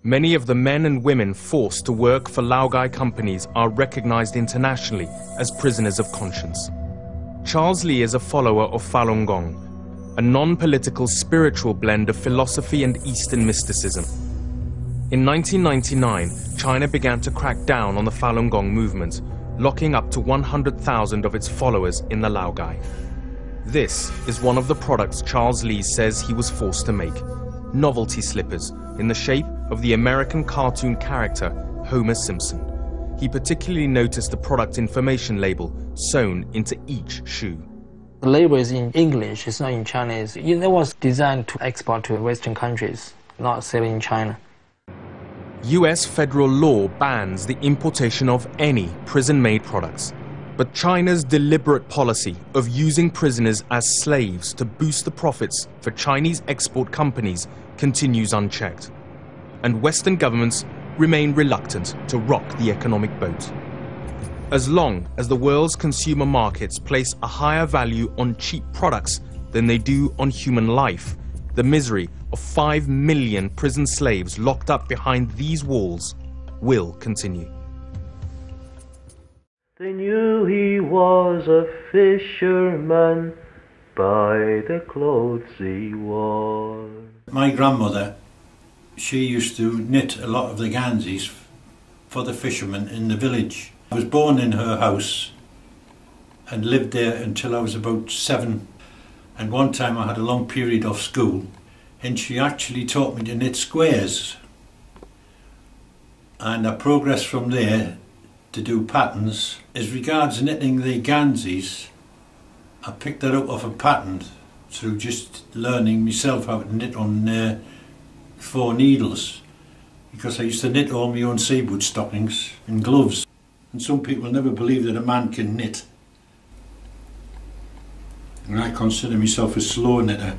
Many of the men and women forced to work for Laogai companies are recognized internationally as prisoners of conscience. Charles Li is a follower of Falun Gong, a non-political spiritual blend of philosophy and Eastern mysticism. In 1999, China began to crack down on the Falun Gong movement, locking up to 100,000 of its followers in the Laogai. This is one of the products Charles Li says he was forced to make: novelty slippers in the shape of the American cartoon character Homer Simpson. He particularly noticed the product information label sewn into each shoe. The label is in English, it's not in Chinese. It was designed to export to Western countries, not sell in China. US federal law bans the importation of any prison-made products. But China's deliberate policy of using prisoners as slaves to boost the profits for Chinese export companies continues unchecked. And Western governments remain reluctant to rock the economic boat. As long as the world's consumer markets place a higher value on cheap products than they do on human life, the misery of 5 million prison slaves locked up behind these walls will continue. They knew he was a fisherman by the clothes he wore. My grandmother, she used to knit a lot of the ganzis for the fishermen in the village. I was born in her house and lived there until I was about 7. And one time I had a long period off school and she actually taught me to knit squares. And I progressed from there to do patterns. As regards knitting the ganzis, I picked that up off a pattern through just learning myself how to knit on 4 needles, because I used to knit all my own sea boot stockings and gloves. And some people never believe that a man can knit. And I consider myself a slow knitter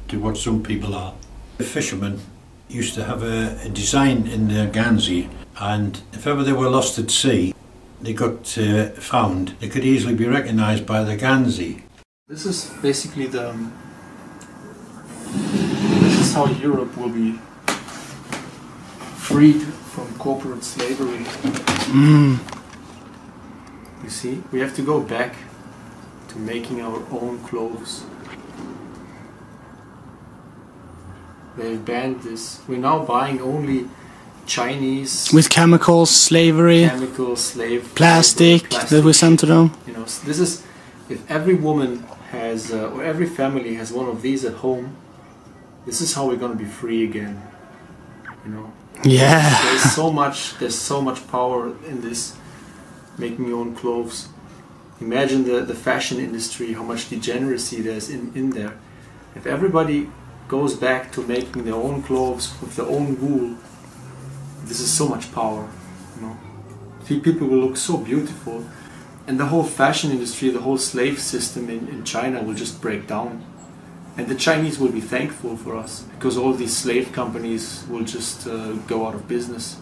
to what some people are. The fishermen used to have a design in their ganzi, and if ever they were lost at sea, they got found, they could easily be recognised by the ganzi. This is basically this is how Europe will be freed from corporate slavery. You see, we have to go back to making our own clothes. They've banned this. We're now buying only Chinese with chemicals, slavery, plastic that we send to them. You know, so this is, if every woman has or every family has one of these at home, this is how we're going to be free again. You know. Yeah. There's so much power in this, making your own clothes. Imagine the fashion industry, how much degeneracy there's in there. If everybody goes back to making their own clothes with their own wool, this is so much power, you know. People will look so beautiful, and the whole fashion industry, the whole slave system in China will just break down. And the Chinese will be thankful for us, because all these slave companies will just go out of business.